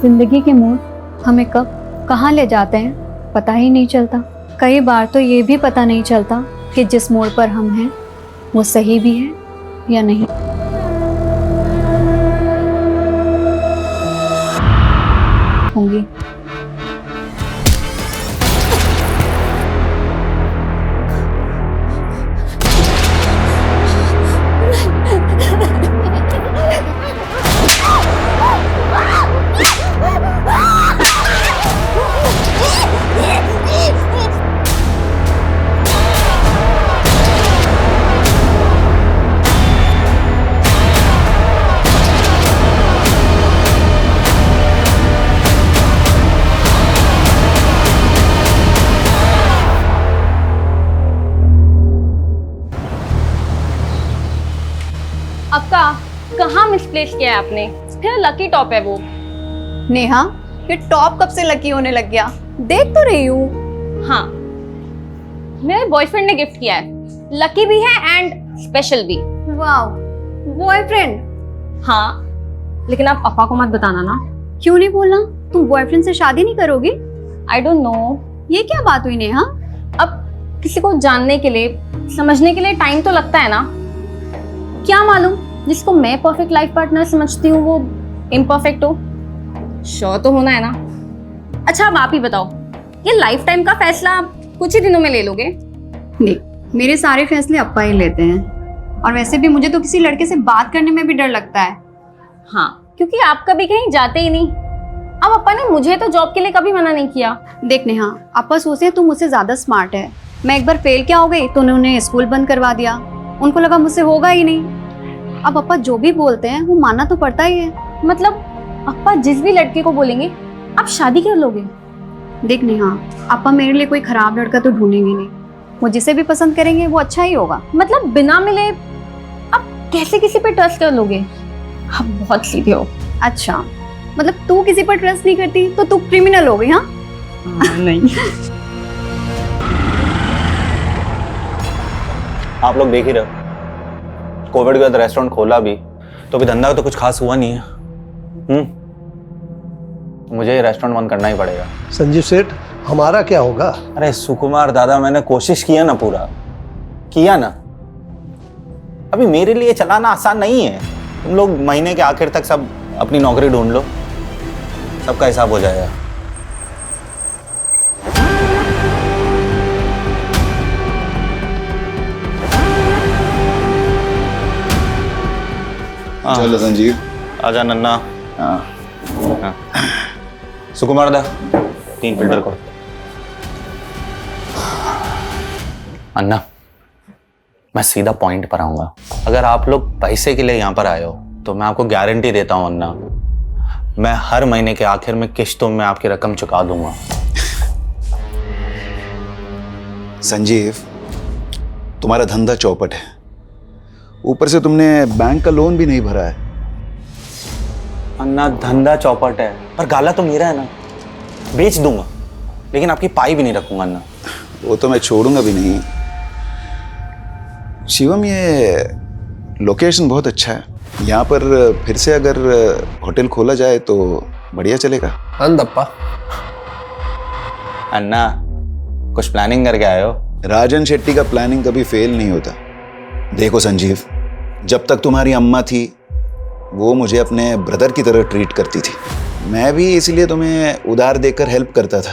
जिंदगी के मोड़ हमें कब कहाँ ले जाते हैं पता ही नहीं चलता। कई बार तो ये भी पता नहीं चलता कि जिस मोड़ पर हम हैं वो सही भी है या नहीं। होंगी आपका कहाँ मिसप्लेस किया है आपने? फिर लकी टॉप है वो। नेहा, ये टॉप कब से लकी होने लग गया? देख तो रही हूँ। हाँ, मेरे बॉयफ्रेंड ने गिफ्ट किया है। लकी भी है एंड स्पेशल भी। वाह, बॉयफ्रेंड? हाँ, लेकिन आप पापा को मत बताना ना। क्यों नहीं बोलना? तुम बॉयफ्रेंड से शादी नहीं करोगी? I don't know. ये क्या बात हुई नेहा? अब किसी को जानने के लिए, समझने के लिए टाइम तो लगता है ना। क्या मालूम जिसको मैं परफेक्ट लाइफ पार्टनर समझती हूँ वो इम्परफेक्ट हो। श्योर तो होना है ना। अच्छा, अब आप ही बताओ, ये लाइफ टाइम का फैसला कुछ ही दिनों में ले लोगे? देख, मेरे सारे फैसले अप्पा ही लेते हैं और वैसे भी मुझे तो किसी लड़के से बात करने में भी डर लगता है। हाँ, क्योंकि आप कभी कहीं जाते ही नहीं। अब अप्पा ने मुझे तो जॉब के लिए कभी मना नहीं किया। देख नेहा, अप्पा सोचते हैं तू मुझसे ज्यादा स्मार्ट है। मैं एक बार फेल क्या हो गई तो उन्होंने स्कूल बंद करवा दिया। उनको लगा मुझसे होगा ही नहीं। अब अप्पा जो भी बोलते हैं वो मानना तो पड़ता ही है। मतलब अप्पा जिस भी लड़के को बोलेंगे आप शादी कर लोगे? देख नेहा, अप्पा मेरे लिए कोई खराब लड़का तो ढूंढेंगे नहीं। वो जिसे भी पसंद करेंगे वो अच्छा ही होगा। मतलब बिना मिले आप कैसे किसी पे ट्रस्ट कर लोगे? आप बहुत सीधे हो। अच्छा, मतलब तू किसी पर ट्रस्ट नहीं करती तो तू क्रिमिनल हो गई? हाँ नहीं। आप लोग देख ही रहे हो, कोविड के बाद रेस्टोरेंट खोला भी तो अभी धंधा तो कुछ खास हुआ नहीं है। मुझे ये रेस्टोरेंट बंद करना ही पड़ेगा। संजीव सेठ, हमारा क्या होगा? अरे सुकुमार दादा, मैंने कोशिश किया ना, पूरा किया ना। अभी मेरे लिए चलाना आसान नहीं है। तुम लोग महीने के आखिर तक सब अपनी नौकरी ढूंढ लो, सबका हिसाब हो जाएगा। चलो संजीव, आजा नन्ना। हाँ सुकुमार दा 3 फिल्टर को। अन्ना, मैं सीधा पॉइंट पर आऊंगा। अगर आप लोग पैसे के लिए यहाँ पर आए हो तो मैं आपको गारंटी देता हूँ अन्ना, मैं हर महीने के आखिर में किश्तों में आपकी रकम चुका दूंगा। संजीव, तुम्हारा धंधा चौपट है, ऊपर से तुमने बैंक का लोन भी नहीं भरा है। अन्ना, धंधा चौपट है पर गाला तो मेरा है ना। बेच दूंगा लेकिन आपकी पाई भी नहीं रखूंगा अन्ना। वो तो मैं छोड़ूंगा भी नहीं। शिवम, ये लोकेशन बहुत अच्छा है, यहाँ पर फिर से अगर होटल खोला जाए तो बढ़िया चलेगा। अंदप्पा, अन्ना, कुछ प्लानिंग करके आए हो? राजन शेट्टी का प्लानिंग कभी फेल नहीं होता। देखो संजीव, जब तक तुम्हारी अम्मा थी वो मुझे अपने ब्रदर की तरह ट्रीट करती थी। मैं भी इसलिए तुम्हें उधार देकर हेल्प करता था,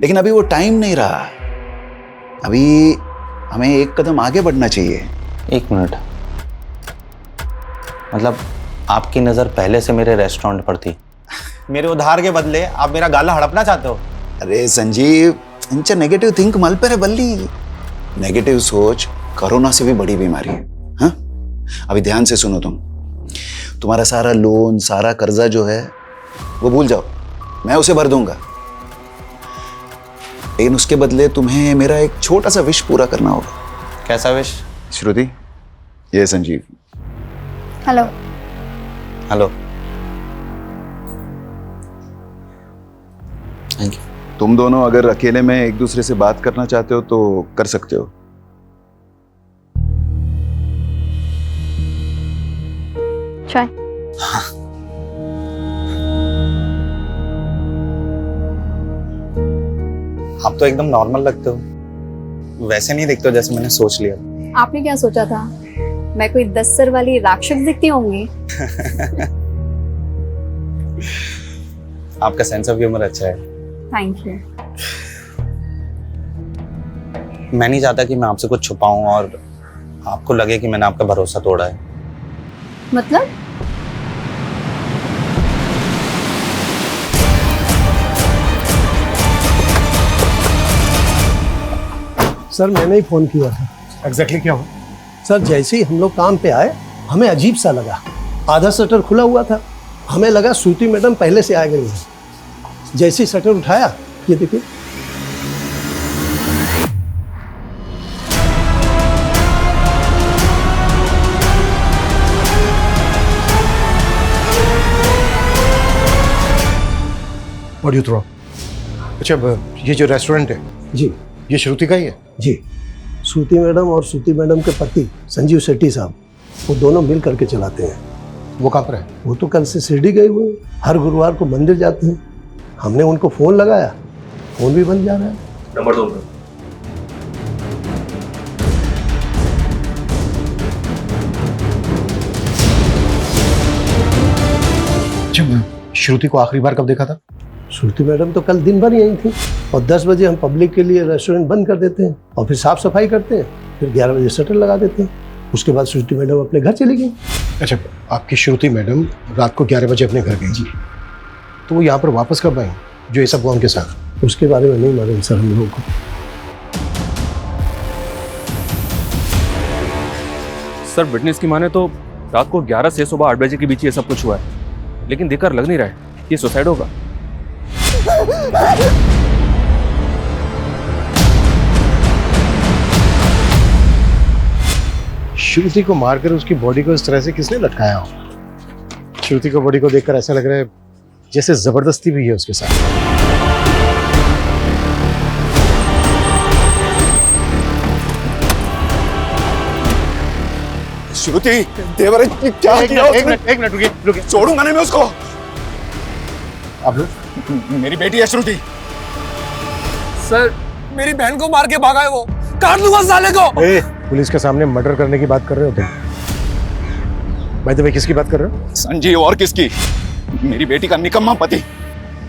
लेकिन अभी वो टाइम नहीं रहा। अभी हमें एक कदम आगे बढ़ना चाहिए। 1 मिनट, मतलब आपकी नज़र पहले से मेरे रेस्टोरेंट पर थी? मेरे उधार के बदले आप मेरा गाला हड़पना चाहते हो? अरे संजीव, इंचा नेगेटिव थिंक मल पर है बल्ली। नेगेटिव सोच कोरोना से भी बड़ी बीमारी है। हाँ, अभी ध्यान से सुनो। तुम्हारा सारा लोन, सारा कर्जा जो है वो भूल जाओ, मैं उसे भर दूंगा। लेकिन उसके बदले तुम्हें मेरा एक छोटा सा विश पूरा करना होगा। कैसा विश? श्रुति, ये Sanjeev. Hello. Hello. Thank you. तुम दोनों अगर अकेले में एक दूसरे से बात करना चाहते हो तो कर सकते हो। चाय। आप तो एकदम नॉर्मल लगते हो, वैसे नहीं दिखते हो जैसे मैंने सोच लिया। आपने क्या सोचा था, मैं कोई 10 सर वाली राक्षस दिखती होंगी? आपका सेंस ऑफ ह्यूमर अच्छा है। Thank you. मैं नहीं चाहता कि मैं आपसे कुछ छुपाऊं और आपको लगे कि मैंने आपका भरोसा तोड़ा है। मतलब? सर मैंने ही फोन किया था। एग्जैक्टली क्या हुआ? सर जैसे ही हम लोग काम पे आए हमें अजीब सा लगा, आधा शटर खुला हुआ था, हमें लगा श्रुति मैडम पहले से आ गई है। जैसे ही शटर उठाया, ये देखिए व्हाट यू थ्रो? अच्छा ये जो रेस्टोरेंट है जी। ये श्रुति का ही है? जी, श्रुति मैडम और श्रुति मैडम के पति संजीव शेट्टी साहब, वो दोनों मिल करके चलाते हैं। वो कहाँ पर है? वो तो कल से शिरडी गए हुए हैं, हर गुरुवार को मंदिर जाते हैं। हमने उनको फोन लगाया, फोन भी बंद जा रहा है। नंबर दो उनका। अच्छा श्रुति को आखिरी बार कब देखा था? श्रुति मैडम तो कल दिन भर यहीं थी, और 10 बजे हम पब्लिक के लिए रेस्टोरेंट बंद कर देते हैं और फिर साफ सफाई करते हैं, फिर 11 बजे शटर लगा देते हैं। उसके बाद श्रुति मैडम अपने घर चली गई। अच्छा आपकी श्रुति मैडम रात को 11 बजे अपने घर गई जी, तो वो यहाँ पर वापस कब आई जो ये सब हुआ उनके साथ? उसके बारे में नहीं मालूम सर हम लोगों को। सर विटनेस की माने तो रात को 11 से सुबह 8 बजे के बीच ये सब कुछ हुआ है, लेकिन देखकर लग नहीं रहा है ये सुसाइड होगा। श्रुति को मारकर उसकी बॉडी को इस तरह से किसने लटकाया हो? श्रुति को बॉडी को देखकर ऐसा लग रहा है जैसे जबरदस्ती भी है उसके साथ। श्रुति देवर क्या किया? एक मिनट रुकिए। छोड़ूंगा नहीं मैं उसको। आप लोग? मेरी बेटी है श्रुति। सर मेरी बहन को मार के भागा है वो, काट लूंगा साले को। पुलिस के सामने मर्डर करने की बात कर रहे हो तुम? भाई तो किसकी बात कर रहे हो? संजीव और किसकी? मेरी बेटी का निकम्मा पति।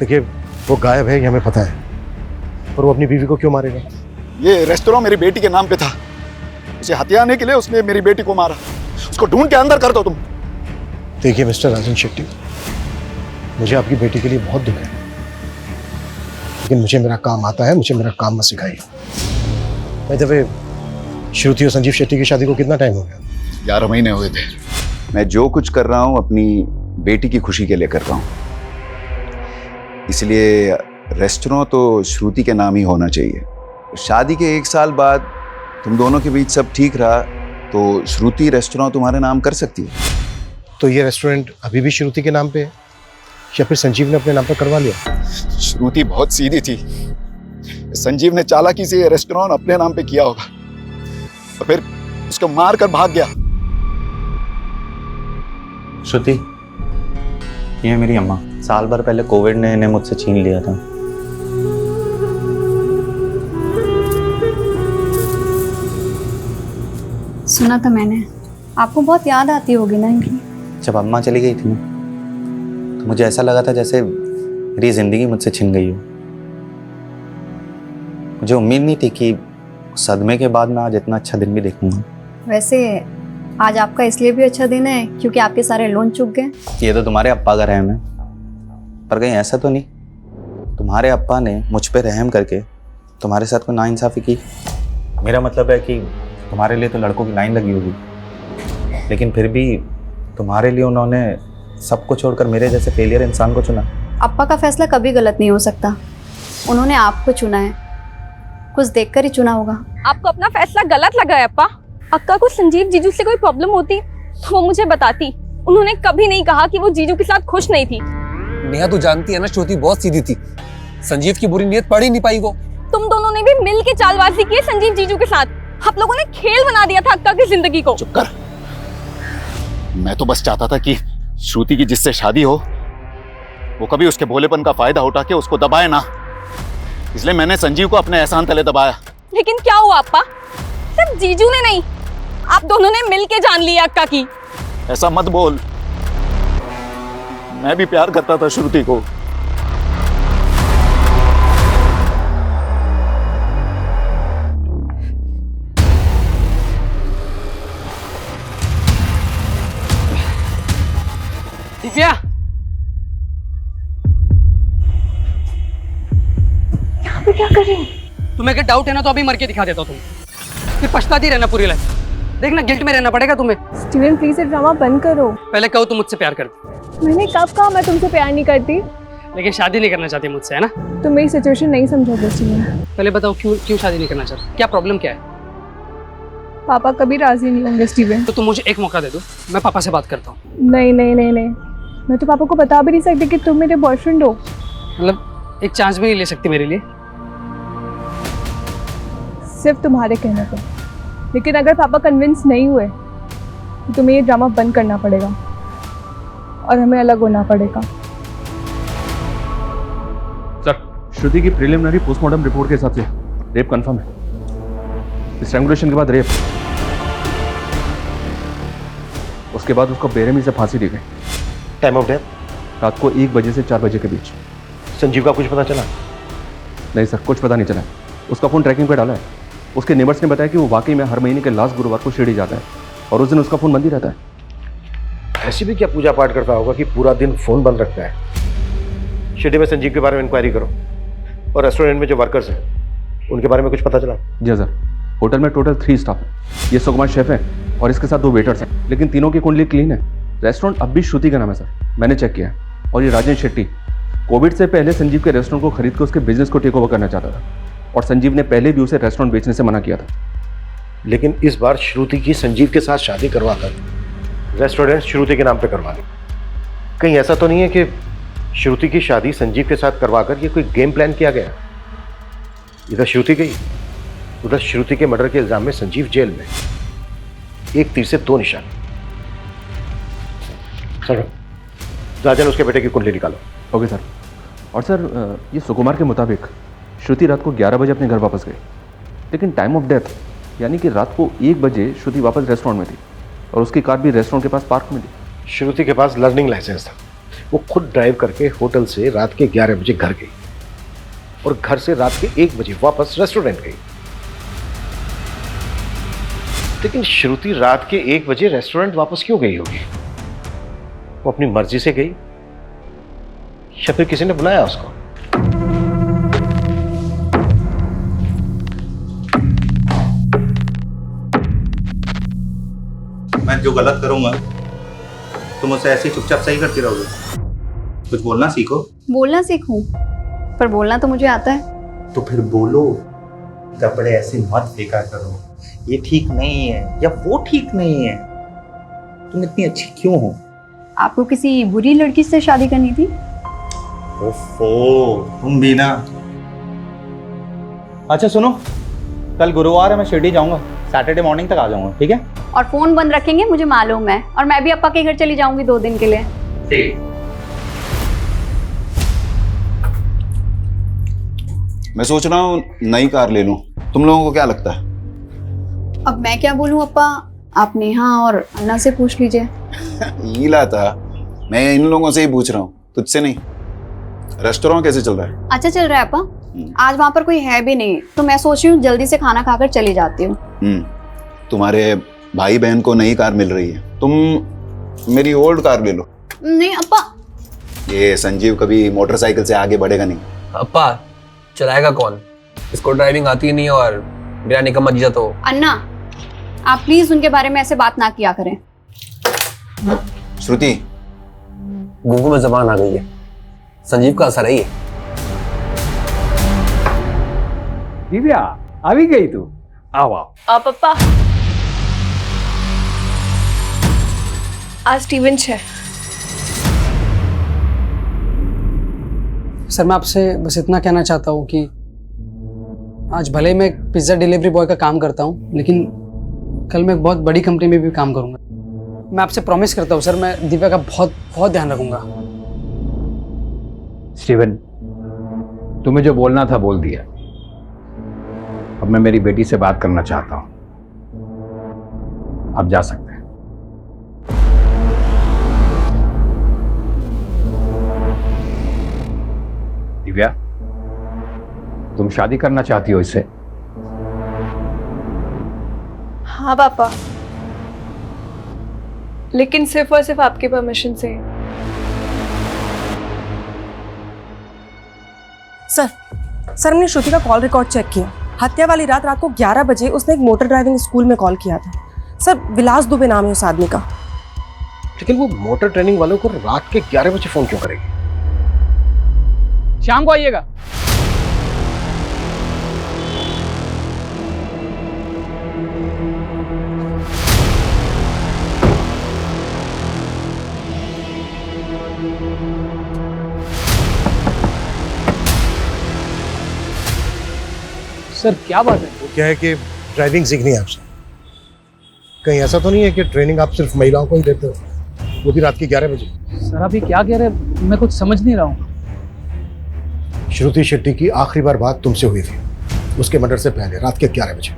देखिए वो गायब है ये हमें पता है, और वो अपनी बीवी को क्यों मारेगा? ये रेस्टोरेंट मेरी बेटी के नाम पे था, उसे हथियाने के लिए उसने मेरी बेटी को मारा। उसको ढूंढ के अंदर कर दो तुम। देखिए मिस्टर राजन शेट्टी, मुझे आपकी बेटी के लिए बहुत दुख है, लेकिन मुझे मेरा काम आता है, मुझे मेरा काम मत सिखाइए। भाई दफे श्रुति और संजीव शेट्टी की शादी को कितना टाइम हो गया? 11 महीने हुए थे। मैं जो कुछ कर रहा हूँ अपनी बेटी की खुशी के लिए कर रहा हूँ, इसलिए रेस्टोरेंट तो श्रुति के नाम ही होना चाहिए। शादी के 1 साल बाद तुम दोनों के बीच सब ठीक रहा तो श्रुति रेस्टोरेंट तुम्हारे नाम कर सकती है। तो ये रेस्टोरेंट अभी भी श्रुति के नाम पे है या फिर संजीव ने अपने नाम पर करवा लिया? श्रुति बहुत सीधी थी, संजीव ने चालाकी से ये रेस्टोरेंट अपने नाम पे किया होगा और फिर उसको मार कर भाग गया। श्रुति, ये मेरी अम्मा, साल भर पहले कोविड ने इन्हें मुझसे छीन लिया था। सुना था मैंने, आपको बहुत याद आती होगी ना इनकी। जब अम्मा चली गई थी ना, तो मुझे ऐसा लगा था जैसे मेरी जिंदगी मुझसे छिन गई हो। मुझे उम्मीद नहीं थी कि सदमे के बाद मैं आज इतना अच्छा दिन भी देखूंगा। वैसे आज आपका इसलिए भी अच्छा दिन है क्योंकि आपके सारे लोन चुक गए। ये तो तुम्हारे अप्पा का रहम है, पर कहीं ऐसा तो नहीं तुम्हारे अप्पा ने मुझ पे रहम करके तुम्हारे साथ कोई नाइंसाफी की? मेरा मतलब है कि तुम्हारे लिए तो लड़कों की लाइन लगी होगी, लेकिन फिर भी तुम्हारे लिए उन्होंने सबको छोड़कर मेरे जैसे फेलियर इंसान को चुना। अप्पा का फैसला कभी गलत नहीं हो सकता, उन्होंने आपको चुना है, कुछ देखकर ही चुना होगा। आपको अपना फैसला गलत लगा है अप्पा? अक्का को संजीव जीजू से कोई प्रॉब्लम होती तो वो मुझे बताती। उन्होंने कभी नहीं कहा कि वो जीजू के साथ खुश नहीं थी। नेहा तू जानती है ना, श्रुति बहुत सीधी थी, संजीव की बुरी नीयत पढ़ ही नहीं पाई वो। तुम दोनों ने भी मिल के चालबाजी की संजीव जीजू के साथ। आप लोगों ने खेल बना दिया था अक्का की जिंदगी को। चुप कर। मैं तो बस चाहता था कि श्रुति की जिससे शादी हो वो कभी उसके भोलेपन का फायदा उठा के उसको दबाए ना। इसलिए मैंने संजीव को अपने एहसान तले दबाया। लेकिन क्या हुआ अप्पा? सिर्फ जीजू ने नहीं, आप दोनों ने मिल के जान लिया अक्का की। ऐसा मत बोल, मैं भी प्यार करता था श्रुति को। दिव्या, यहाँ पे क्या कर रही है? तुम्हें अगर डाउट है ना तो अभी मर के दिखा देता हूँ तुम्हें, फिर पछताती रहना पूरी लाइफ। देखना गिल्ट में रहना पड़ेगा तुम्हें। स्टीवन प्लीज ये ड्रामा बंद करो। पहले कहो तुम मुझसे प्यार करती, मैंने कब कहा मैं तुमसे प्यार नहीं करती? लेकिन शादी नहीं करना चाहती मुझसे, है ना? तुम मेरी सिचुएशन नहीं समझोगे स्टीवन। पहले बताओ क्यों क्यों शादी नहीं करना चाहती, क्या प्रॉब्लम क्या है? पापा कभी राजी नहीं होंगे स्टीवन। तो तुम मुझे एक मौका दे दो, मैं पापा से बात करता हूँ। नहीं नहीं नहीं नहीं, मैं तो पापा को बता भी नहीं सकती कि तुम मेरे बॉयफ्रेंड हो। मतलब एक चांस भी नहीं ले सकती मेरे लिए? सिर्फ तुम्हारे कहने पे। लेकिन अगर पापा कन्विंस नहीं हुए तो तुम्हें ये ड्रामा बंद करना पड़ेगा और हमें अलग होना पड़ेगा। सर, श्रुति की प्रिलिमिनरी पोस्टमार्टम रिपोर्ट के हिसाब से रेप कंफर्म है। स्ट्रैंगुलेशन के बाद रेप, उसके बाद उसको बेरहमी से फांसी दी गई। टाइम ऑफ डेथ रात को 1 बजे से 4 बजे के बीच। संजीव का कुछ पता चला? नहीं सर, कुछ पता नहीं चला। उसका फ़ोन ट्रैकिंग पे डाला है। उसके नेबर्स ने बताया कि वो वाकई में हर महीने के लास्ट गुरुवार को शिरडी जाता है और उस दिन उसका फ़ोन बंद ही रहता है। ऐसी भी क्या पूजा पाठ करता होगा कि पूरा दिन फोन बंद रखता है? शिरडी में संजीव के बारे में इंक्वायरी करो, और रेस्टोरेंट में जो वर्कर्स हैं उनके बारे में कुछ पता चला? जी सर, होटल में टोटल 3 स्टाफ है। ये सुकुमार शेफ हैं और इसके साथ 2 वेटर्स हैं, लेकिन तीनों की कुंडली क्लीन है। रेस्टोरेंट अब भी श्रुति का नाम है सर, मैंने चेक किया है। और ये राजन शेट्टी कोविड से पहले संजीव के रेस्टोरेंट को खरीद कर उसके बिजनेस को टेक ओवर करना चाहता था, और संजीव ने पहले भी उसे रेस्टोरेंट बेचने से मना किया था। लेकिन इस बार श्रुति की संजीव के साथ शादी करवाकर रेस्टोरेंट श्रुति के नाम पे करवा दी। कहीं ऐसा तो नहीं है कि श्रुति की शादी संजीव के साथ करवाकर ये कोई गेम प्लान किया गया? इधर श्रुति गई, उधर श्रुति के मर्डर के इल्जाम में संजीव जेल में। एक तीर से 2 निशान। सर, राजन उसके बेटे की कुंडली निकालो। Okay sir. और सर, ये सुकुमार के मुताबिक श्रुति रात को 11 बजे अपने घर वापस गई, लेकिन टाइम ऑफ डेथ यानी कि रात को 1 बजे श्रुति वापस रेस्टोरेंट में थी और उसकी कार भी रेस्टोरेंट के पास पार्क में थी। श्रुति के पास लर्निंग लाइसेंस था। वो खुद ड्राइव करके होटल से रात के 11 बजे घर गई और घर से रात के 1 बजे वापस रेस्टोरेंट गई। लेकिन श्रुति रात के 1 बजे रेस्टोरेंट वापस क्यों गई होगी? वो अपनी मर्जी से गई या फिर किसी ने बुलाया उसको? मैं जो गलत करूंगा तुम उसे ऐसे ही चुपचाप सही करती रहोगे? कुछ बोलना सीखो। बोलना सीखूं, पर बोलना तो मुझे आता है। तो फिर बोलो। कपड़े ऐसे मत फेंका करो, ये ठीक नहीं है या वो ठीक नहीं है। तुम इतनी अच्छी क्यों हो? आपको किसी बुरी लड़की से शादी करनी थी? ओफो, तुम भी ना। अच्छा सुनो, कल गुरुवार है, मैं शिरडी जाऊंगा। सैटरडे मॉर्निंग तक आ जाऊंगा, ठीक है? और फोन बंद रखेंगे, मुझे मालूम है। और मैं भी अप्पा के घर चली जाऊंगी 2 दिन के लिए। ठीक। मैं सोच रहा हूँ नई कार ले लूं, तुम लोगों को क्या लगता है? अब मैं क्या बोलूं अप्पा, आप नेहा और अन्ना से पूछ लीजिए। हीला था, मैं इन लोगों से ही पूछ रहा हूँ, तुझसे नहीं। रेस्टोरेंट कैसे चल रहा है? अच्छा चल रहा है अप्पा। आज वहाँ पर कोई है भी नहीं, तो मैं सोच रही हूँ जल्दी से खाना खाकर चली जाती हूँ। तुम्हारे भाई बहन को नई कार मिल रही है, तुम मेरी ओल्ड कार ले लो। नहीं अप्पा। ये संजीव कभी मोटरसाइकिल से आगे बढ़ेगा नहीं। अप्पा, चलाएगा कौन? इसको ड्राइविंग आती ही नहीं, और मेरा निकम्मा जीजा तो। अन्ना, आप प्लीज उनके बारे में ऐसे बात ना किया करें। श्रुति, गुंगू में जबान आ गई है, संजीव का असर है ये। दिव्या, आ भी गई तू? आओ आओ। पापा, आज स्टीवन है। सर, मैं आपसे बस इतना कहना चाहता हूँ कि आज भले मैं पिज्ज़ा डिलीवरी बॉय का काम करता हूँ, लेकिन कल मैं एक बहुत बड़ी कंपनी में भी काम करूँगा। मैं आपसे प्रॉमिस करता हूँ सर, मैं दिव्या का बहुत बहुत ध्यान रखूँगा। स्टीवन, तुम्हें जो बोलना था बोल दिया। अब मैं मेरी बेटी से बात करना चाहता हूं। आप जा सकते हैं। दिव्या, तुम शादी करना चाहती हो इससे? हाँ पापा, लेकिन सिर्फ और सिर्फ आपके परमिशन से। सर हमने श्रुति का कॉल रिकॉर्ड चेक किया। हत्या वाली रात को 11 बजे उसने एक मोटर ड्राइविंग स्कूल में कॉल किया था। सर विलास दुबे नाम है उस आदमी का। लेकिन वो मोटर ट्रेनिंग वालों को रात के 11 बजे फोन क्यों करेगी? शाम को आइएगा। सर क्या बात है? वो क्या है कि ड्राइविंग सीखनी है आपसे। कहीं ऐसा तो नहीं है कि ट्रेनिंग आप सिर्फ महिलाओं को ही देते हो, वो भी रात के 11 बजे? सर आप ये क्या कह रहे हैं? मैं कुछ समझ नहीं रहा हूँ। श्रुति शेट्टी की आखिरी बार बात तुमसे हुई थी उसके मर्डर से पहले, रात के 11 बजे।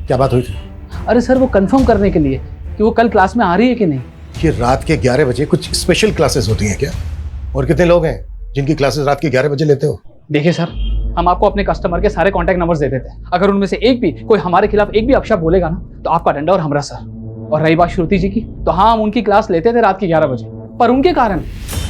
क्या बात हुई थी? अरे सर वो कंफर्म करने के लिए कि वो कल क्लास में आ रही है कि नहीं। ये रात के 11 बजे कुछ स्पेशल क्लासेस होती हैं क्या? और कितने लोग हैं जिनकी क्लासेस रात के 11 बजे लेते हो? देखिए सर, हम आपको अपने कस्टमर के सारे कॉन्टैक्ट नंबर्स दे देते हैं। अगर उनमें से एक भी कोई हमारे खिलाफ एक भी अपशब्द बोलेगा ना, तो आपका डंडा और हमरा सर। और रही बात श्रुति जी की, तो हाँ हम उनकी क्लास लेते थे रात के 11 बजे, पर उनके कारण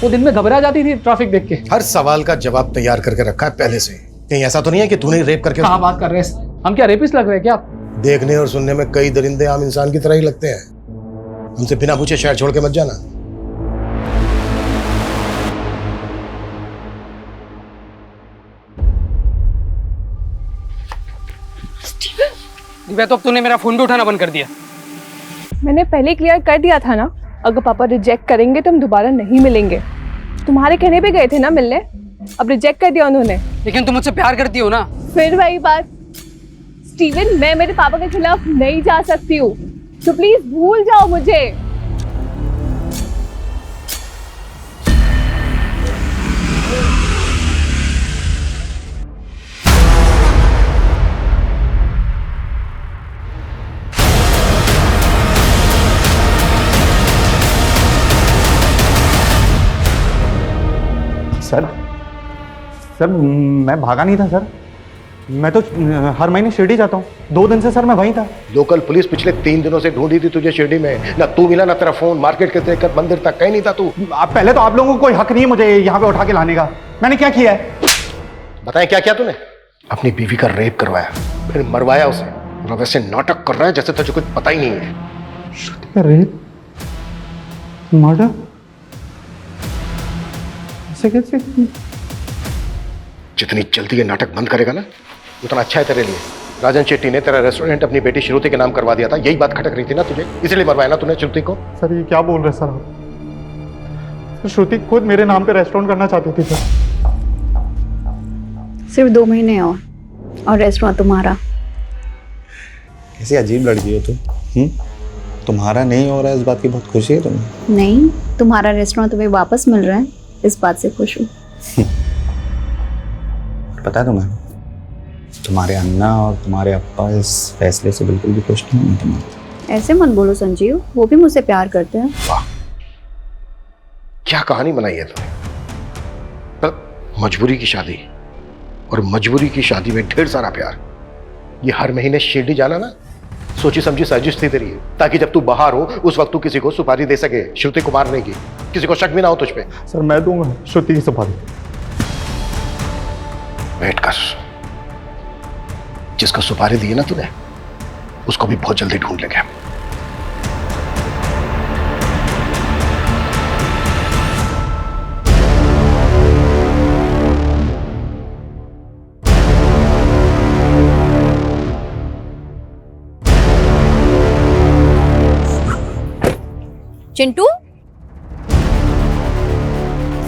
वो दिन में घबरा जाती थी ट्रैफिक देख के। हर सवाल का जवाब तैयार करके रखा है पहले से। कहीं ऐसा तो नहीं है कि तूने रेप करके? कहाँ बात कर रहे हैं? हम क्या रेपिस्ट लग रहे हैं क्या? देखने और सुनने में कई दरिंदे आम इंसान की तरह ही लगते हैं। हमसे बिना पूछे शहर छोड़ के मत जाना। दिव्या, तो अब तूने मेरा फोन भी उठाना बंद कर दिया। मैंने पहले क्लियर कर दिया था ना, अगर पापा रिजेक्ट करेंगे तो हम दोबारा नहीं मिलेंगे। तुम्हारे कहने पे गए थे ना मिलने, अब रिजेक्ट कर दिया उन्होंने। लेकिन तुम मुझसे प्यार करती हो ना? फिर वही बात स्टीवन, मैं मेरे पापा के खिलाफ नहीं जा सकती हूँ, तो प्लीज भूल जाओ मुझे। सर मैं भागा नहीं था सर। मैं तो हर महीने शिरडी जाता हूँ। 2 दिन से सर मैं वहीं था। लोकल पुलिस पिछले 3 दिनों से ढूंढी थी तुझे शिरडी में। ना तू मिला, ना तेरा फोन, मार्केट के लेकर मंदिर तक कहीं नहीं था तू। पहले तो आप लोगों को कोई हक नहीं है मुझे यहाँ पे उठा के लाने का। मैंने क्या किया है? बताएं क्या किया तूने? अपनी बीवी का रेप करवाया, फिर मरवाया उसे, और वैसे नाटक कर रहा है जैसे तुझे कुछ पता ही नहीं है। श्रुति का रेप, मर्डर, ऐसे कैसे? जितनी जल्दी ये नाटक बंद करेगा ना उतना अच्छा है तेरे लिए। राजन शेट्टी ने तेरा रेस्टोरेंट अपनी बेटी श्रुति के नाम करवा दिया था। यही बात खटक रही थी ना तुझे, इसलिए मरवाया ना तूने श्रुति को। सर ये क्या बोल रहे सर आप? श्रुति खुद मेरे नाम पे रेस्टोरेंट करना चाहती थी सर। सिर्फ 2 महीने और रेस्टोरेंट तुम्हारा। कैसी अजीब लड़की हो तुम। तुम्हारा नहीं हो रहा है, इस बात की बहुत खुशी है तुम्हें? नहीं, तुम्हारा रेस्टोरेंट तुम्हें वापस मिल रहा है, इस बात से खुश हूँ। पता है तुम्हें, तुम्हारे अन्ना और तुम्हारे अप्पा इस फैसले से बिल्कुल भी खुश नहीं है तुम्हारे। ऐसे मत बोलो संजीव, वो भी मुझसे प्यार करते हैं। वाह, क्या कहानी बनाई है तुमने। पर मजबूरी की शादी, और मजबूरी की शादी में ढेर सारा प्यार। ये हर महीने शिरडी जाना ना सोची समझी साजिश थी तेरी, ताकि जब तू बाहर हो उस वक्त तू किसी को सुपारी दे सके श्रुति को मारने की, किसी को शक भी ना हो तुझ पे। सर मैं दूंगा श्रुति की सुपारी। वेट कर, जिसको सुपारी दी है ना तूने, उसको भी बहुत जल्दी ढूंढ लेंगे। चिंटू,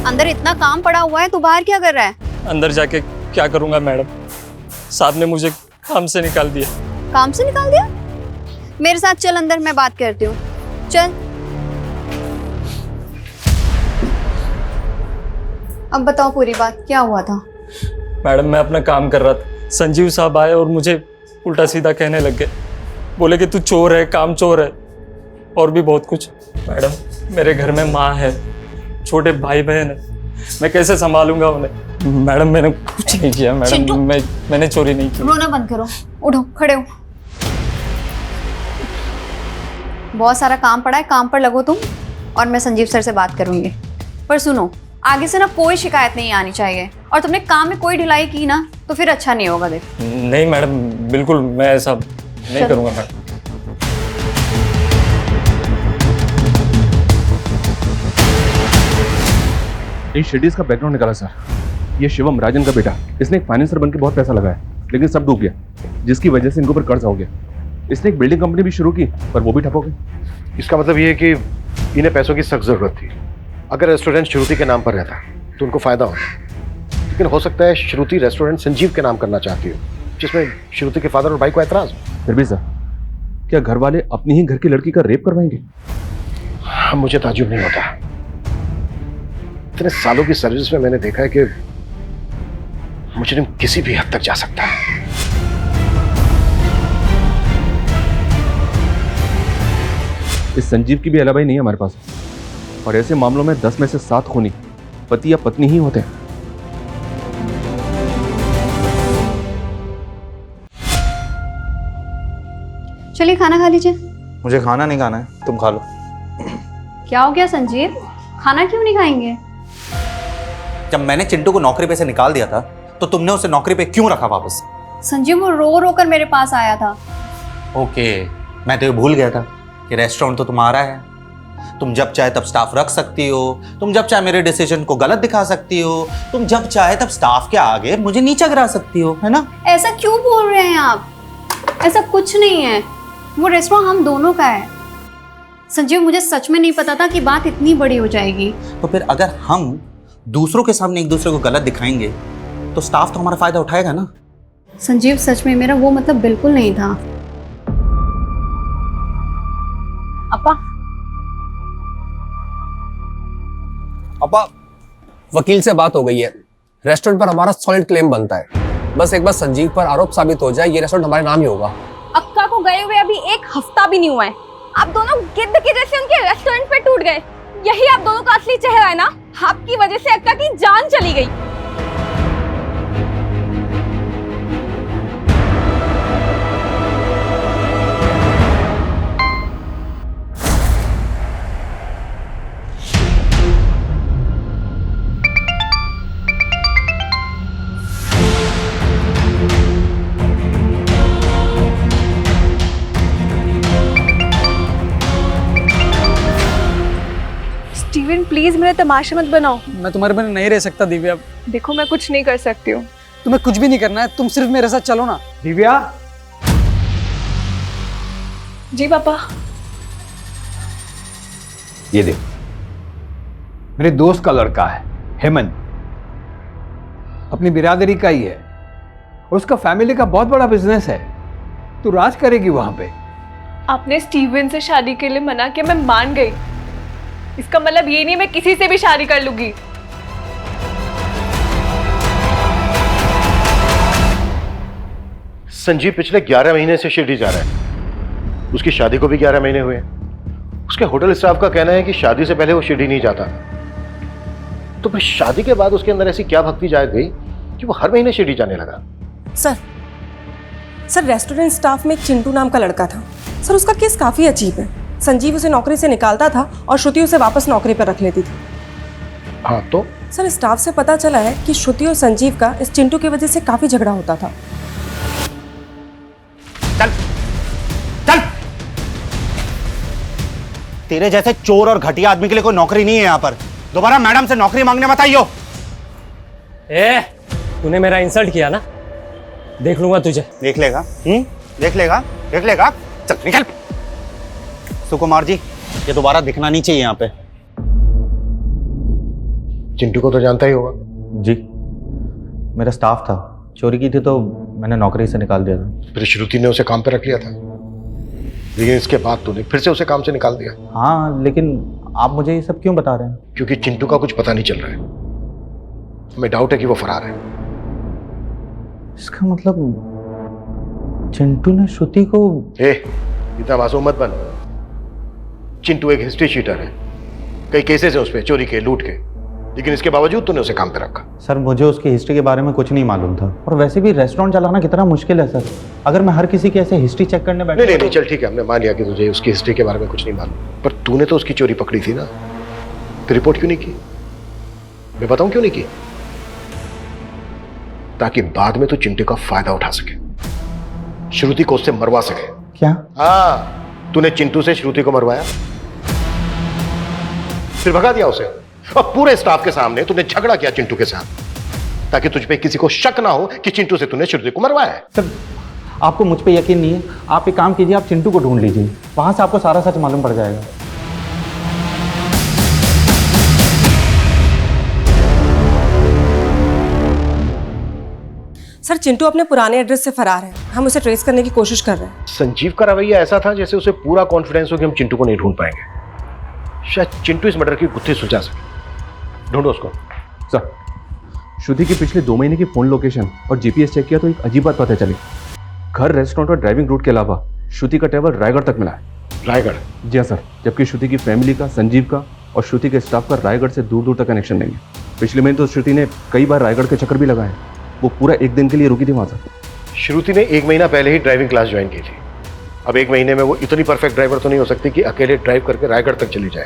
अंदर इतना काम पड़ा हुआ है, तू बाहर क्या कर रहा है? अंदर जाके क्या करूंगा मैडम, साहब ने मुझे काम से निकाल दिया। काम से निकाल दिया? मेरे साथ चल अंदर, मैं बात करती हूँ। चल। अब बताओ पूरी बात, क्या हुआ था? मैडम मैं अपना काम कर रहा था, संजीव साहब आए और मुझे उल्टा सीधा कहने लग गए। बोले कि तू चोर है, काम चोर है और भी बहुत कुछ। मैडम मेरे घर में माँ है, छोटे भाई बहन है, मैं कैसे संभालूंगा उन्हें? मैडम मैंने कुछ नहीं किया मैडम, मैंने चोरी नहीं की। रोना बंद करो, उठो, खड़े हो। बहुत सारा काम पड़ा है, काम पर लगो तुम, और मैं संजीव सर से बात करूंगी। पर सुनो, आगे से ना कोई शिकायत नहीं आनी चाहिए, और तुमने काम में कोई ढिलाई की ना तो फिर अच्छा नहीं होगा। देख नहीं मैडम, बिल्कुल मैं ऐसा नहीं करूंगा मैडम। इन शेडीज का बैकग्राउंड निकाला सर। ये शिवम, राजन का बेटा, इसने एक फाइनेंसर बनकर बहुत पैसा लगाया, लेकिन सब डूब गया, जिसकी वजह से इनको पर कर्जा हो गया। इसने एक बिल्डिंग कंपनी भी शुरू की, पर वो भी ठप हो गई। इसका मतलब ये है कि इन्हें पैसों की सख्त जरूरत थी। अगर रेस्टोरेंट श्रुति के नाम पर रहता तो उनको फायदा होता, लेकिन हो सकता है श्रुति रेस्टोरेंट संजीव के नाम करना चाहती हो, जिसमें श्रुति के फादर और भाई को एतराज हो। फिर भी सर, क्या घर वाले अपनी ही घर की लड़की का रेप करवाएंगे? मुझे ताज्जुब नहीं होता। इतने सालों की सर्विस में मैंने देखा है कि मुजरिम किसी भी हद तक जा सकता है। इस संजीव की भी अलाबाई नहीं है हमारे पास, और ऐसे मामलों में 10 में से 7 खूनी पति या पत्नी ही होते हैं। चलिए खाना खा लीजिए। मुझे खाना नहीं खाना है, तुम खा लो। क्या हो गया संजीव, खाना क्यों नहीं खाएंगे? जब मैंने चिंटू को नौकरी पे से निकाल दिया था तो तुमने उसे नौकरी पे क्यों रखा वापस? संजीव वो रो रो कर मेरे पास आया था। ओके, मैं तो ये भूल गया था कि रेस्टोरेंट तो तुम्हारा है। तुम जब चाहे तब स्टाफ रख सकती हो, तुम जब चाहे मेरे डिसीजन को गलत दिखा सकती हो, तुम जब चाहे तब स्टाफ के आगे मुझे नीचा गिरा सकती हो, है ना? ऐसा क्यों बोल रहे हैं आप? ऐसा कुछ नहीं है, वो रेस्टोरेंट हम दोनों का है। संजीव मुझे सच में नहीं पता था कि बात इतनी बड़ी हो जाएगी। तो फिर अगर हम दूसरों के सामने एक दूसरे को गलत दिखाएंगे तो स्टाफ तो हमारा फायदा उठाएगा ना? संजीव सच में मेरा वो मतलब बिल्कुल नहीं था। अपा, वकील से बात हो गई है, रेस्टोरेंट पर हमारा सॉलिड क्लेम बनता है। बस एक बार संजीव पर आरोप साबित हो जाए, ये रेस्टोरेंट हमारे नाम ही होगा। अक्का को गए हुए अभी 1 हफ्ता भी नहीं हुआ है, आप दोनों गिद्ध के जैसे उनके रेस्टोरेंट पे टूट गए। यही आप दोनों का असली चेहरा है ना? आपकी वजह से अक्का की जान चली गई। स्टीवन प्लीज मेरा तमाशा मत बनाओ। मैं तुम्हारे बिना नहीं रह सकता दिव्या। देखो मैं कुछ नहीं कर सकती हूँ। तुम्हें कुछ भी नहीं करना है, तुम सिर्फ मेरे साथ चलो ना। दिव्या, जी पापा। ये देख, मेरे दोस्त का लड़का है हेमंत, अपनी बिरादरी का ही है, और उसका फैमिली का बहुत बड़ा बिजनेस है। तू राज करेगी वहां पे। आपने स्टीवन से शादी के लिए मना किया, मैं मान गई। इसका मतलब ये नहीं मैं किसी से भी शादी कर लूंगी। संजीव पिछले 11 महीने से शिरडी जा रहा है। उसकी शादी को भी 11 महीने हुए। उसके होटल स्टाफ का कहना है कि शादी से पहले वो शिरडी नहीं जाता। तो फिर शादी के बाद उसके अंदर ऐसी क्या भक्ति जाग गई कि वो हर महीने शिरडी जाने लगा? सर रेस्टोरेंट स्टाफ में एक चिंटू नाम का लड़का था। सर उसका केस काफ़ी अजीब है। संजीव उसे नौकरी से निकालता था और श्रुति उसे वापस नौकरी पर रख लेती थी। हाँ तो? सर स्टाफ से पता चला है कि श्रुति और संजीव का इस चिंटू की वजह से काफ़ी झगड़ा होता था। चल चल, तेरे जैसे चोर और घटिया आदमी के लिए कोई नौकरी नहीं है यहाँ पर। दोबारा मैडम से नौकरी मांगने मत आइयो। तूने मेरा इंसल्ट किया ना, देख लूंगा तुझे। देख लेगा? देख लेगा, देख लेगा। चल निकल। सुकुमार जी, ये दोबारा दिखना नहीं चाहिए यहाँ पे। चिंटू को तो जानता ही होगा। जी, मेरा स्टाफ था, चोरी की थी तो मैंने नौकरी से निकाल दिया था। फिर श्रुति ने उसे काम पे रख लिया था, लेकिन इसके बाद तूने फिर से उसे काम से निकाल दिया। हाँ, लेकिन आप मुझे ये सब क्यों बता रहे हैं? क्योंकि चिंटू का कुछ पता नहीं चल रहा है। हमें डाउट है कि वो फरार है। इसका मतलब चिंटू ने श्रुति को। इतना मासूम मत बन। चिंटू एक हिस्ट्री शीटर है, कई केसेस है उस पे, चोरी के, लूट के, लेकिन इसके बावजूद तूने उसे काम पे रखा। सर मुझे उसकी हिस्ट्री के बारे में कुछ नहीं मालूम था, और वैसे भी रेस्टोरेंट चलाना कितना मुश्किल है सर। अगर मैं हर किसी की ऐसे हिस्ट्री चेक करने बैठा। नहीं, चल ठीक है, हमने मान लिया कि तुझे उसकी हिस्ट्री के बारे में कुछ नहीं मालूम, पर तूने तो उसकी चोरी पकड़ी थी ना, तो रिपोर्ट क्यों नहीं की? मैं बताऊं क्यों नहीं की? ताकि बाद में तू चिंटू का फायदा उठा सके, श्रुति को उससे मरवा सके। क्या? हाँ, तूने चिंटू से श्रुति को मरवाया, फिर भगा दिया उसे, और पूरे स्टाफ के सामने तूने झगड़ा किया चिंटू के साथ, ताकि तुझ पे किसी को शक ना हो कि चिंटू से तूने श्रुति को मरवाया है। सर आपको मुझ पे यकीन नहीं है, आप एक काम कीजिए, आप चिंटू को ढूंढ लीजिए, वहां से आपको सारा सच मालूम पड़ जाएगा। सर चिंटू अपने पुराने एड्रेस से फरार है, हम उसे ट्रेस करने की कोशिश कर रहे हैं। संजीव का रवैया ऐसा था जैसे उसे पूरा कॉन्फिडेंस हो कि हम चिंटू को नहीं ढूंढ पाएंगे। शायद चिंटू इस मर्डर की गुत्थी सुलझा सके। ढूंढो उसको। सर श्रुति की पिछले 2 महीने की फोन लोकेशन और जीपीएस चेक किया तो एक अजीब बात पता चली। घर, रेस्टोरेंट और ड्राइविंग रूट के अलावा श्रुति का ट्रैवल रायगढ़ तक मिला है। रायगढ़? जी हाँ सर, जबकि श्रुति की फैमिली का, संजीव का और श्रुति के स्टाफ का रायगढ़ से दूर दूर तक कनेक्शन नहीं है। पिछले महीने तो श्रुति ने कई बार रायगढ़ के चक्कर भी लगाए, वो पूरा 1 दिन के लिए रुकी थी वहां सर। श्रुति ने 1 महीना पहले ही ड्राइविंग क्लास ज्वाइन की थी। अब 1 महीने में वो इतनी परफेक्ट ड्राइवर तो नहीं हो सकती कि अकेले ड्राइव करके रायगढ़ तक चली जाए।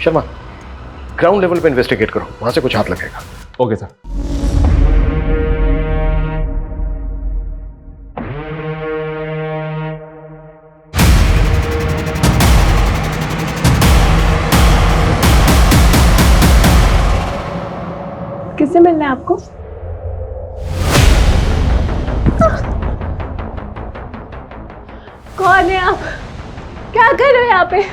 शर्मा, ग्राउंड लेवल पे इन्वेस्टिगेट करो, वहां से कुछ हाथ लगेगा। Okay sir. किससे मिलना है आपको? कौन है आप? क्या कर रहे हो यहाँ पे?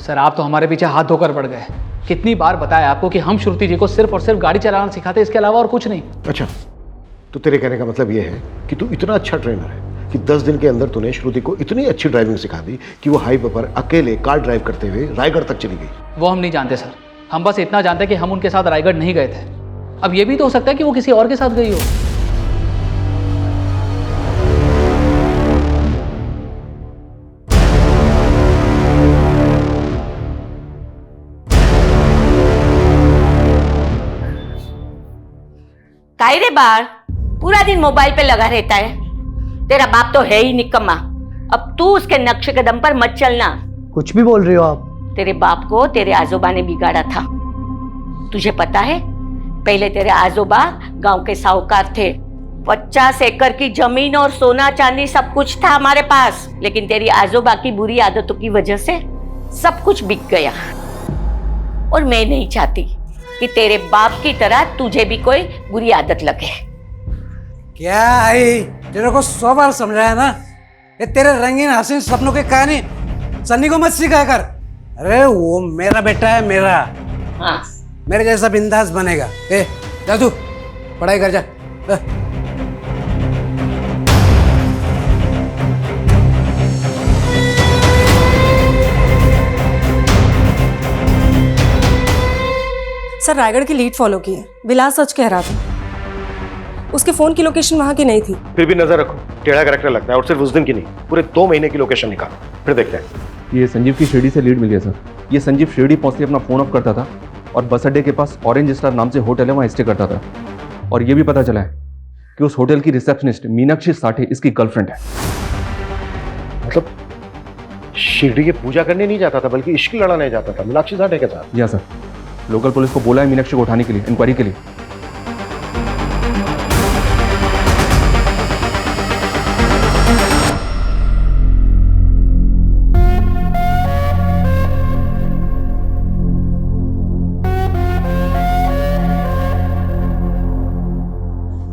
सर आप तो हमारे पीछे हाथ धोकर पड़ गए। कितनी बार बताया आपको कि हम श्रुति जी को सिर्फ और सिर्फ गाड़ी चलाना सिखाते, इसके अलावा और कुछ नहीं। अच्छा, तो तेरे कहने का मतलब यह है कि तू इतना अच्छा ट्रेनर है कि 10 दिन के अंदर तूने श्रुति को इतनी अच्छी ड्राइविंग सिखा दी कि वो हाईवे पर अकेले कार ड्राइव करते हुए रायगढ़ तक चली गई। वो हम नहीं जानते सर, हम बस इतना जानते कि हम उनके साथ रायगढ़ नहीं गए थे। अब ये भी तो हो सकता है कि वो किसी और के साथ गई हो। काई रे बार, पूरा दिन मोबाइल पे लगा रहता है। तेरा बाप तो है ही निकम्मा। अब तू उसके नक्शे कदम पर मत चलना। कुछ भी बोल रही हो आप। तेरे बाप को तेरे आजोबा ने बिगाड़ा था। तुझे पता है, पहले तेरे आजोबा गांव के साहूकार थे। 50 एकड़ की जमीन और सोना चांदी सब कुछ था हमारे पास, लेकिन तेरी आजोबा की बुरी आदतों की वजह से सब कुछ बिक गया। और मैं नहीं चाहती कि तेरे बाप की तरह तुझे भी कोई बुरी आदत लगे। क्या आई, तेरे को 100 बार समझाया ना, ये तेरे रंगीन हसीन सपनों की कहानी सन्नी को मत सिखा कर। अरे वो मेरा बेटा है, मेरा। हाँ, मेरे जैसा बिंदास बनेगा। ए जा तू पढ़ाई कर जा। सर रायगढ़ की लीड फॉलो की है, विलास सच कह रहा था। उसके फोन की लोकेशन वहां की नहीं थी। फिर भी नजर रखो, टेढ़ा कैरेक्टर लगता है, और सिर्फ उस दिन की नहीं, पूरे 2 महीने की लोकेशन निकालो, फिर देखते हैं। ये संजीव की शिरडी से लीड मिल गया सर। ये संजीव शिरडी पहुंचते अपना फोन ऑफ करता था और बस अड्डे के पास ऑरेंज स्टार नाम से होटल है, वहाँ स्टे करता था। और ये भी पता चला है कि उस होटल की रिसेप्शनिस्ट मीनाक्षी साठे इसकी गर्लफ्रेंड है। मतलब शिरडी की पूजा करने नहीं जाता था, बल्कि इश्क लड़ाने जाता था मीनाक्षी साठे के साथ। जी हाँ सर, लोकल पुलिस को बोला है मीनाक्षी को उठाने के लिए, इंक्वायरी के लिए।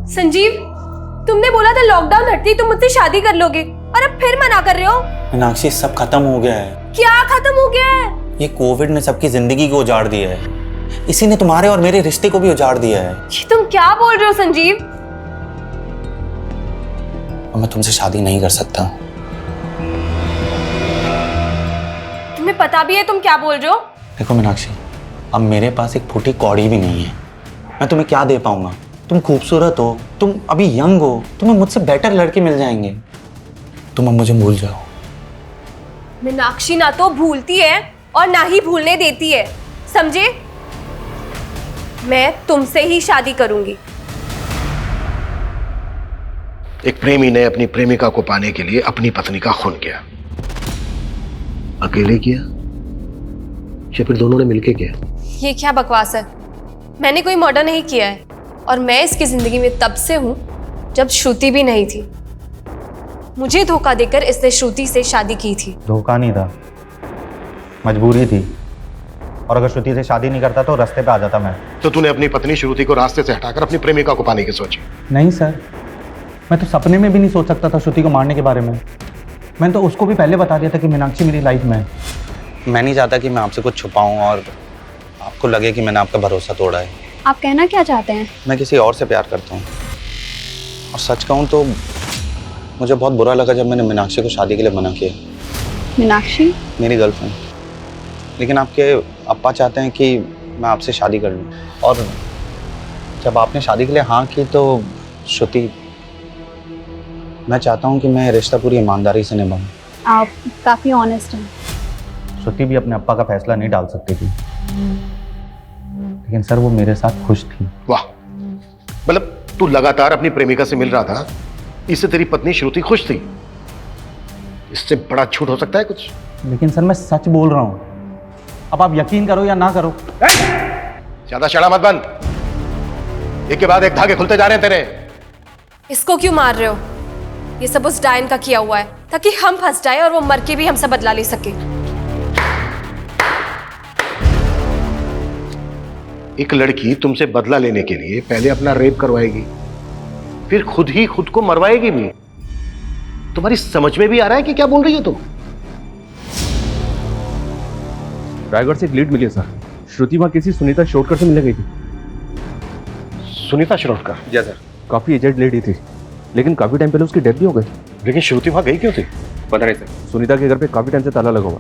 संजीव, तुमने बोला था लॉकडाउन हटती तुम मुझसे शादी कर लोगे, और अब फिर मना कर रहे हो। मीनाक्षी सब खत्म हो गया है। क्या खत्म हो गया है? ये कोविड ने सबकी जिंदगी को उजाड़ दिया है। इसी ने तुम्हारे और मेरे रिश्ते को भी उजाड़ दिया है। ये तुम क्या बोल रहे हो संजीव? और मैं तुमसे शादी नहीं कर सकता। तुम्हें पता भी है तुम क्या बोल रहे हो? देखो मीनाक्षी, अब मेरे पास एक फूटी कौड़ी भी नहीं है। मैं तुम्हें क्या दे पाऊंगा? तुम खूबसूरत हो, तुम अभी यंग हो, तुम्हें मुझसे बेटर लड़के मिल जाएंगे। तुम अब मुझे भूल जाओ। मीनाक्षी ना तो भूलती है और ना ही भूलने देती है, समझे? मैं तुमसे ही शादी करूंगी। एक प्रेमी ने अपनी प्रेमिका को पाने के लिए अपनी पत्नी का खून किया। अकेले किया या फिर दोनों ने मिलके किया? ये क्या बकवास है? मैंने कोई मर्डर नहीं किया है और मैं इसकी जिंदगी में तब से हूं जब श्रुति भी नहीं थी। मुझे धोखा देकर इसने श्रुति से शादी की थी। धोखा नहीं था, मजबूरी थी। और अगर श्रुति से शादी नहीं करता तो रास्ते पे आ जाता मैं। तो तूने अपनी पत्नी श्रुति को रास्ते से हटाकर अपनी प्रेमिका को पाने की सोची? नहीं सर, मैं तो सपने में भी नहीं सोच सकता था श्रुति को मारने के बारे में। मैंने तो उसको भी पहले बता दिया था कि मीनाक्षी मेरी लाइफ में है। मैं नहीं चाहता कि मैं आपसे कुछ छुपाऊं और आपको लगे कि मैंने आपका भरोसा तोड़ा है। आप कहना क्या चाहते हैं? मैं किसी और से प्यार करता हूँ। और सच कहूँ तो मुझे बहुत बुरा लगा जब मैंने मीनाक्षी को शादी के लिए मना किया। मीनाक्षी मेरी गर्लफ्रेंड। लेकिन आपके अप्पा चाहते हैं कि मैं आपसे शादी कर लूँ। और जब आपने शादी के लिए हाँ की तो श्रुति, मैं चाहता हूँ कि मैं रिश्ता पूरी ईमानदारी से निभाऊँ। आप काफ़ी ऑनेस्ट हैं। श्रुति भी अपने अप्पा का फैसला नहीं डाल सकती थी, लेकिन सर वो मेरे साथ खुश थी। वाह, मतलब तू लगातार अपनी प्रेमिका से मिल रहा था, इससे तेरी पत्नी श्रुति खुश थी? इससे बड़ा झूठ हो सकता है कुछ? लेकिन सर मैं सच बोल रहा हूँ, अब आप यकीन करो या ना करो। ज्यादा शड़ा मत बन, एक के बाद एक धागे खुलते जा रहे हैं तेरे। इसको क्यों मार रहे हो? ये सब उस डायन का किया हुआ है ताकि हम फंस जाए और वो मर के भी हमसे बदला ले सके। एक लड़की तुमसे बदला लेने के लिए पहले अपना रेप करवाएगी, फिर खुद ही खुद को मरवाएगी भी। तुम्हारी समझ में भी आ रहा है कि क्या बोल रही हो तुम? रायगढ़ से एक लीड मिली है सर। श्रुति वहां किसी सुनीता शिरोडकर से मिलने गई थी। सुनीता शिरोडकर? जी सर। काफी एजेड लेडी थी, लेकिन काफी टाइम पहले उसकी डेथ भी हो गई। लेकिन श्रुति वहां गई क्यों थी? पता नहीं सर। सुनीता के घर पे काफी टाइम से ताला लगा हुआ।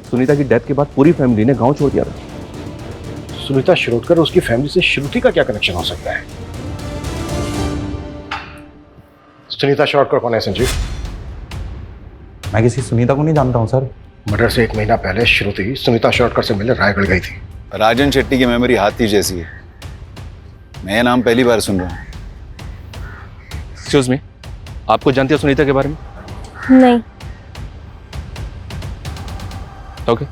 सुनीता की डेथ के बाद पूरी फैमिली ने गांव छोड़ दिया था। सुनीता शिरोडकर और उसकी फैमिली से श्रुति का क्या कनेक्शन हो सकता है? सुनीता शिरोडकर कौन है संजीव? मैं किसी सुनीता को नहीं जानता हूँ सर। मर्डर से 1 महीना पहले श्रुति सुनीता शिरोडकर से मिलने रायगढ़ गई थी। राजन शेट्टी की मेमोरी हाथी जैसी है। मैं ये नाम पहली बार सुन रहा हूँ। एक्सक्यूज मी, आपको जानती हो सुनीता के बारे में? नहीं। ओके।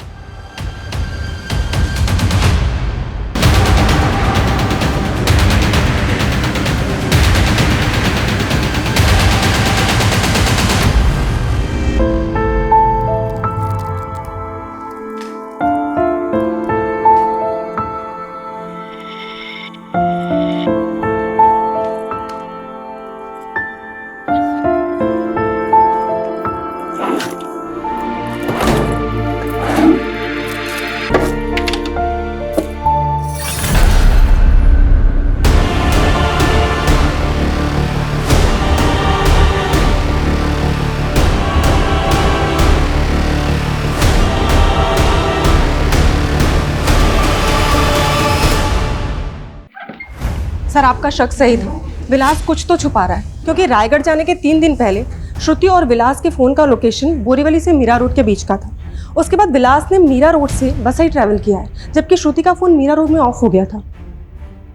सर आपका शक सही था, विलास कुछ तो छुपा रहा है, क्योंकि रायगढ़ जाने के 3 दिन पहले श्रुति और विलास के फ़ोन का लोकेशन बोरीवली से मीरा रोड के बीच का था। उसके बाद विलास ने मीरा रोड से वसई ट्रैवल किया है, जबकि श्रुति का फ़ोन मीरा रोड में ऑफ हो गया था।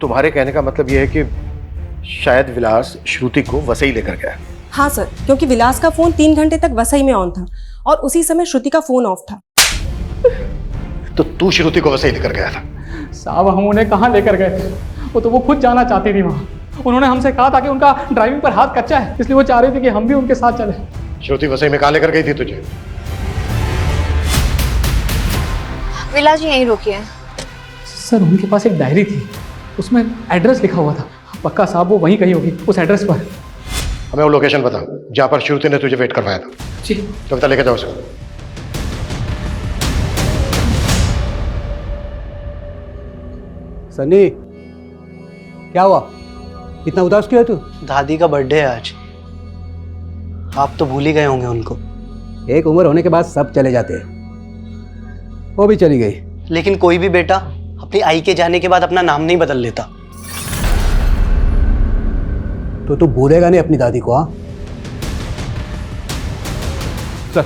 तुम्हारे कहने का मतलब यह है कि शायद विलास श्रुति को वसई लेकर गया? हाँ सर, क्योंकि विलास का फ़ोन 3 घंटे तक वसई में ऑन था और उसी समय श्रुति का फ़ोन ऑफ था। तो तू श्रुति को वसई लेकर गया था? साहब हम उन्हें कहाँ लेकर गए थे, वो खुद जाना चाहती थी वहाँ। उन्होंने हमसे कहा था कि उनका ड्राइविंग पर हाथ कच्चा है, इसलिए वो चाह रही थी कि हम भी उनके साथ चले। श्रुति वसई में कहाँ लेकर गई थी तुझे? विलास जी यहीं रुकिए। सर उनके पास एक डायरी थी, उसमें एड्रेस लिखा हुआ था। पक्का साहब वो वहीं कहीं होगी, उस एड्रेस पर। हमें वो लोकेशन बता जहाँ पर श्रुति ने तुझे वेट करवाया था। जी। कविता लेके जाओ उसको। सनी, क्या हुआ? इतना उदास क्यों है तू? दादी का बर्थडे है आज। आप तो भूल ही गए होंगे उनको। एक उम्र होने के बाद सब चले जाते हैं। वो भी चली गई। लेकिन कोई भी बेटा अपनी आई के जाने के बाद अपना नाम नहीं बदल लेता। तो तू भूलेगा नहीं अपनी दादी को? हाँ सर,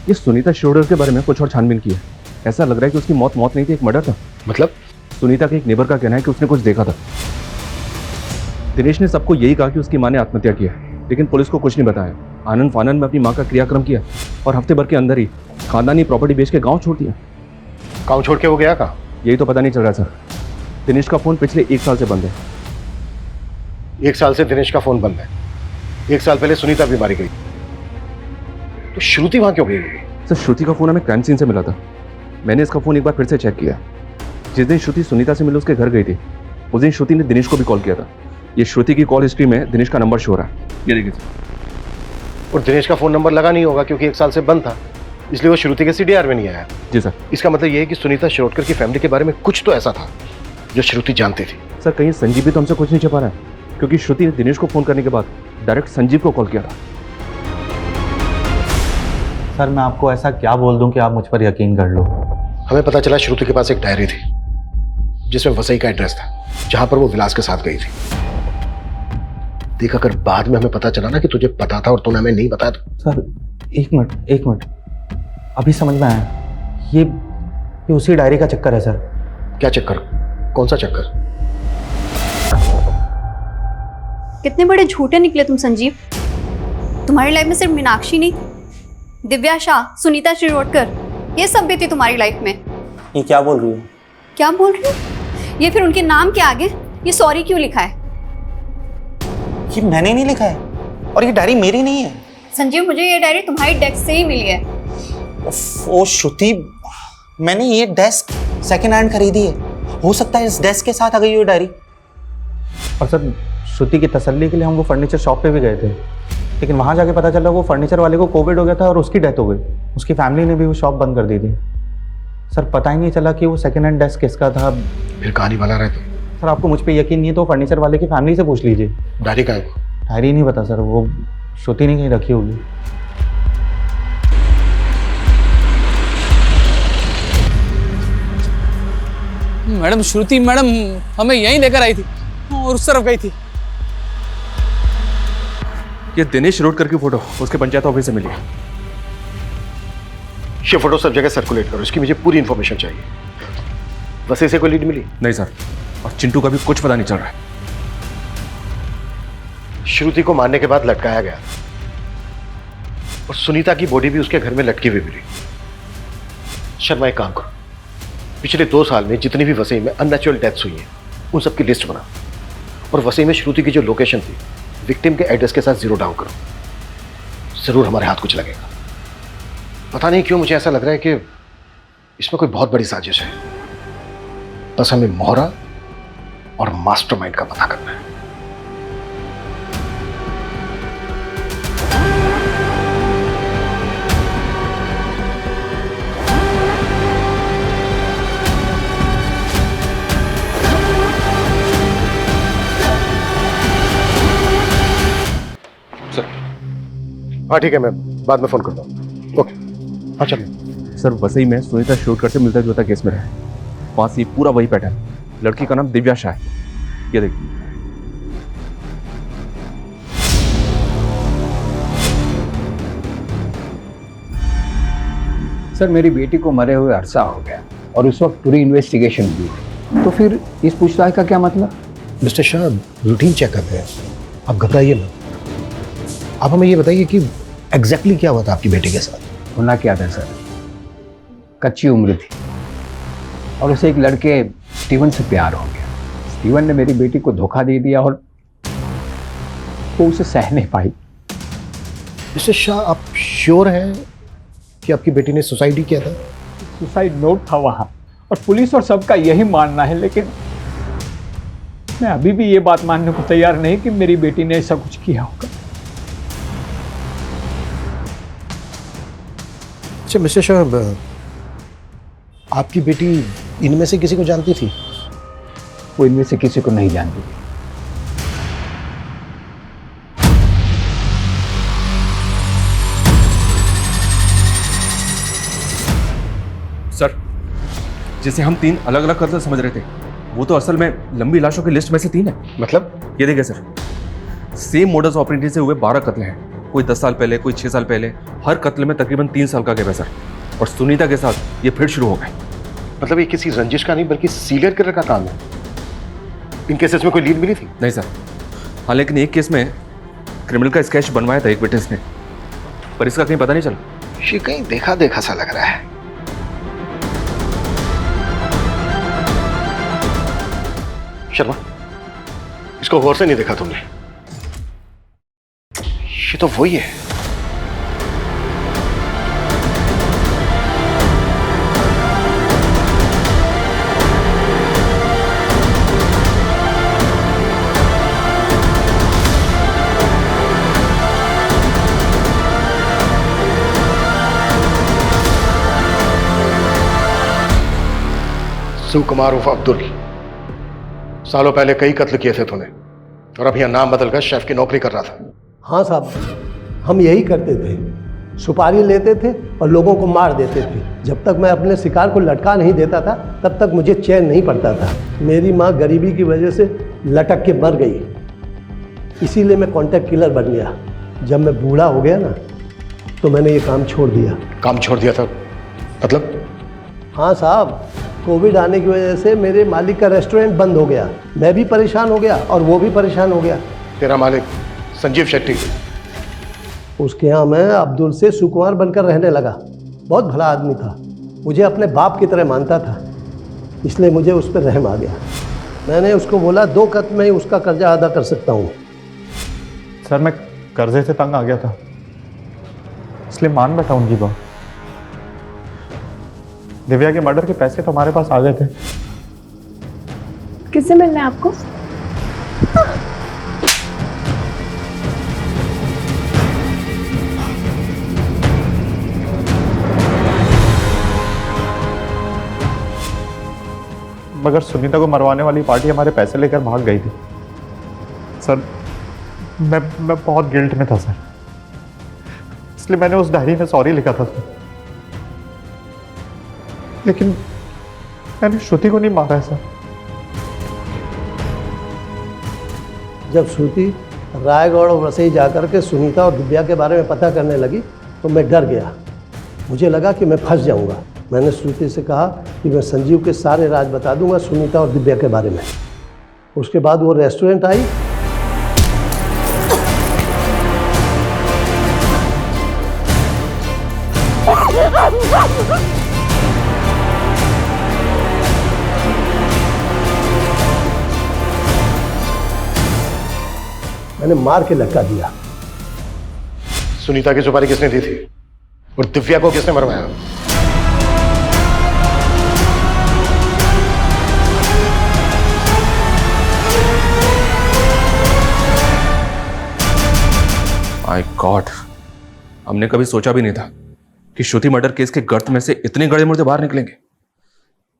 ये सुनीता शिरोडकर के बारे में कुछ और छानबीन की है। ऐसा लग रहा है कि उसकी मौत नहीं थी, एक मर्डर था। मतलब? सुनीता के एक नेबर का कहना है कि उसने कुछ देखा था। दिनेश ने सबको यही कहा कि उसकी मां ने आत्महत्या की है, लेकिन पुलिस को कुछ नहीं बताया। आनंद फानंद में अपनी मां का क्रियाक्रम किया और हफ्ते भर के अंदर ही खानदानी प्रॉपर्टी बेच के गांव छोड़ दिया। गांव छोड़ के वो गया कहाँ? यही तो पता नहीं चल रहा सर। दिनेश का फोन पिछले 1 साल से बंद है। 1 साल से दिनेश का फोन बंद है। 1 साल पहले सुनीता भी मारी गई, तो श्रुति वहां क्यों गई? सर, श्रुति का फोन हमें क्राइम सीन से मिला था। मैंने इसका फोन एक बार फिर से चेक किया। जिस दिन श्रुति सुनीता से मिले उसके घर गई थी, उस दिन श्रुति ने दिनेश को भी कॉल किया था। ये श्रुति की कॉल हिस्ट्री में दिनेश का नंबर शो हो रहा है। ये देखिए सर। और दिनेश का फोन नंबर लगा नहीं होगा क्योंकि 1 साल से बंद था, इसलिए वो श्रुति के CDR में नहीं आया। जी सर। इसका मतलब ये है कि सुनीता शिरोडकर की फैमिली के बारे में कुछ तो ऐसा था जो श्रुति जानती थी। सर, कहीं संजीव भी तो हमसे कुछ नहीं छिपा रहा है, क्योंकि श्रुति ने दिनेश को फोन करने के बाद डायरेक्ट संजीव को कॉल किया था। सर, मैं आपको ऐसा क्या बोल दूं कि आप मुझ पर यकीन कर लो? हमें पता चला श्रुति के पास एक डायरी थी जिसमें वसई का एड्रेस था, जहां पर वो विलास के साथ गई थी। देख, अगर बाद में हमें पता चला ना कि तुझे पता था और तूने हमें नहीं बताया तो। सर, एक मिनट, अभी समझ में आया। ये उसी डायरी का चक्कर है सर। क्या चक्कर? कौन सा चक्कर? कितने बड़े झूठे निकले तुम संजीव। तुम्हारी लाइफ में सिर्फ मीनाक्षी नहीं, दिव्या शाह, सुनीता शिरोडकर, ये सब भी थी तुम्हारी लाइफ में। ये क्या बोल रही हो? क्या बोल रही हो? ये फिर उनके नाम के आगे ये सॉरी क्यों लिखा है? ये मैंने नहीं लिखा है और ये डायरी मेरी नहीं है। संजीव, मुझे ये डायरी तुम्हारी डेस्क से ही मिली है। ओ श्रुति, मैंने ये डेस्क सेकंड हैंड खरीदी है। हो सकता है इस डेस्क के साथ आ गई ये डायरी। और सर, श्रुति की तसल्ली के लिए हम वो फर्नीचर शॉप पे भी गए थे, लेकिन वहां जाके पता चला वो फर्नीचर वाले को कोविड हो गया था और उसकी डेथ हो गई। उसकी फैमिली ने भी वो शॉप बंद कर दी थी। सर, पता ही नहीं चला कि वो सेकंड हैंड डेस्क किसका था। फिर कहानी बना रहे थे? सर, आपको मुझ पे यकीन नहीं है तो फर्नीचर वाले की फैमिली से पूछ लीजिए। डायरी का है? डायरी नहीं पता सर, वो श्रुति ने कहीं रखी होगी। मैडम, श्रुति मैडम हमें यहीं लेकर आई थी और उस तरफ गई थी। ये दिनेश शिरोडकर की फोटो उसके पंचायत ऑफिस से मिली है। ये फोटो सब जगह सर्कुलेट करो, इसकी मुझे पूरी इंफॉर्मेशन चाहिए। वैसे से कोई लीड मिली? नहीं सर, और चिंटू का भी कुछ पता नहीं चल रहा है। श्रुति को मारने के बाद लटकाया गया और सुनीता की बॉडी भी उसके घर में लटकी हुई मिली। शर्मा, एक काम करो, पिछले 2 साल में जितनी भी वसई में अननेचुरल डेथ्स हुई हैं उन सबकी लिस्ट बना और वसई में श्रुति की जो लोकेशन थी विक्टिम के एड्रेस के साथ 0 डाउन करो। जरूर हमारे हाथ कुछ लगेगा। पता नहीं क्यों मुझे ऐसा लग रहा है कि इसमें कोई बहुत बड़ी साजिश है। बस हमें मोहरा और मास्टरमाइंड का पता करना है। हाँ ठीक है, मैं बाद में फोन करता हूँ। ओके, हाँ चलिए। सर, वसई में सुनीता शिरोडकर से मिलता जुलता केस में रहा है। वहां से पूरा वही पैटर्न। लड़की का नाम दिव्या शाह है। ये देखिए। सर, मेरी बेटी को मरे हुए अरसा हो गया और उस वक्त पूरी इन्वेस्टिगेशन हुई थी, तो फिर इस पूछताछ का क्या मतलब? मिस्टर शाह, रूटीन चेकअप है, आप घबराइए मत। आप हमें ये बताइए कि एग्जैक्टली क्या हुआ था आपकी बेटी के साथ? होना क्या था सर, कच्ची उम्र थी और उसे एक लड़के स्टीवन से प्यार हो गया। स्टीवन ने मेरी बेटी को धोखा दे दिया और वो उसे सह नहीं पाई। मिस्टर शाह, आप श्योर हैं कि आपकी बेटी ने सुसाइड ही किया था? सुसाइड नोट था वहां और पुलिस और सबका यही मानना है, लेकिन मैं अभी भी ये बात मानने को तैयार नहीं कि मेरी बेटी ने ऐसा कुछ किया होगा। अच्छा मिस्टर शाह, आपकी बेटी इनमें से किसी को जानती थी? वो इनमें से किसी को नहीं जानती। सर, जिसे हम 3 अलग अलग कत्ल समझ रहे थे, वो तो असल में लंबी लाशों की लिस्ट में से 3 है। मतलब? ये देखिए सर, सेम मोडस ऑपरेंडी से हुए 12 कत्ल हैं। कोई 10 साल पहले, कोई 6 साल पहले। हर कत्ल में तकरीबन 3 साल का गैप है सर। और सुनीता के साथ ये फिर शुरू हो गए। मतलब ये किसी रंजिश का नहीं बल्कि सीरियल किलर का काम है। इन केसेस में कोई लीड मिली थी? नहीं सर। हाँ, लेकिन एक केस में क्रिमिनल का स्केच बनवाया था एक विटनेस ने, पर इसका कहीं पता नहीं चला। ये कहीं देखा देखा सा लग रहा है। शर्मा, इसको गौर से नहीं देखा तुमने? ये तो वही है। सुकुमार उर्फ अब्दुल, सालों पहले कई कत्ल किए थे तूने, और अब यहाँ नाम बदलकर शेफ की नौकरी कर रहा था। हाँ साहब, हम यही करते थे। सुपारी लेते थे और लोगों को मार देते थे। जब तक मैं अपने शिकार को लटका नहीं देता था तब तक मुझे चैन नहीं पड़ता था। मेरी माँ गरीबी की वजह से लटक के मर गई, इसीलिए मैं कॉन्ट्रैक्ट किलर बन गया। जब मैं बूढ़ा हो गया ना तो मैंने ये काम छोड़ दिया। काम छोड़ दिया था मतलब? हाँ साहब, कोविड आने की वजह से मेरे मालिक का रेस्टोरेंट बंद हो गया। मैं भी परेशान हो गया और वो भी परेशान हो गया। तेरा मालिक संजीव शेट्टी, उसके यहाँ मैं अब्दुल से सुकुमार बनकर रहने लगा। बहुत भला आदमी था, मुझे अपने बाप की तरह मानता था, इसलिए मुझे उस पर रहम आ गया। मैंने उसको बोला 2 कत्ल में ही उसका कर्जा अदा कर सकता हूँ। सर, मैं कर्जे से तंग आ गया था, इसलिए मान बैठा उनकी बात। दिव्या के मर्डर के पैसे तो हमारे पास आ गए थे। किससे मिलना है आपको? मगर सुनीता को मरवाने वाली पार्टी हमारे पैसे लेकर भाग गई थी। सर, मैं बहुत गिल्ट में था सर, इसलिए मैंने उस डायरी में सॉरी लिखा था सर। लेकिन मैंने श्रुति को नहीं मारा है सर। जब श्रुति रायगढ़ और वसई जाकर के सुनीता और दिव्या के बारे में पता करने लगी तो मैं डर गया। मुझे लगा कि मैं फंस जाऊंगा। मैंने श्रुति से कहा कि मैं संजीव के सारे राज बता दूंगा सुनीता और दिव्या के बारे में। उसके बाद वो रेस्टोरेंट आई। मैंने मार के लटका दिया। सुनीता की सुपारी किसने दी थी और दिव्या को किसने मरवाया? माय गॉड, हमने कभी सोचा भी नहीं था कि श्रुति मर्डर केस के गर्त में से इतने गड़े मुर्दे बाहर निकलेंगे।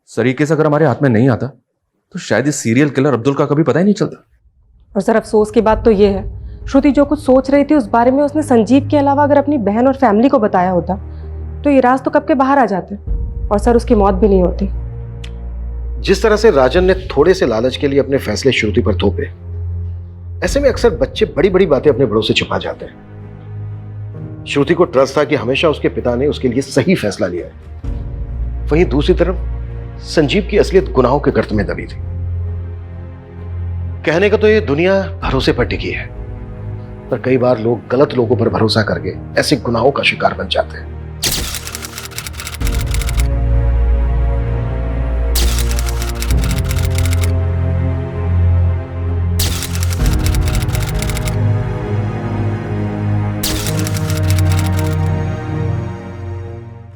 सर, ये केस अगर हमारे हाथ में नहीं आता तो शायद इस सीरियल किलर अब्दुल का कभी पता ही नहीं चलता। और सर, अफसोस की बात तो ये है, श्रुति जो कुछ सोच रही थी उस बारे में उसने संजीव के अलावा अगर अपनी बहन और फैमिली को बताया होता तो ये राज तो कब के बाहर आ जाते और सर उसकी मौत भी नहीं होती। जिस तरह से राजन ने थोड़े से लालच के लिए अपने फैसले श्रुति पर थोपे, ऐसे में अक्सर बच्चे बड़ी बड़ी बातें अपने बड़ों से छिपा जाते हैं। श्रुति को ट्रस्ट था कि हमेशा उसके पिता ने उसके लिए सही फैसला लिया है। वहीं दूसरी तरफ संजीव की असलियत गुनाहों के गर्त में दबी थी। कहने का तो ये दुनिया भरोसे पर टिकी है, पर कई बार लोग गलत लोगों पर भरोसा करके ऐसे गुनाहों का शिकार बन जाते हैं।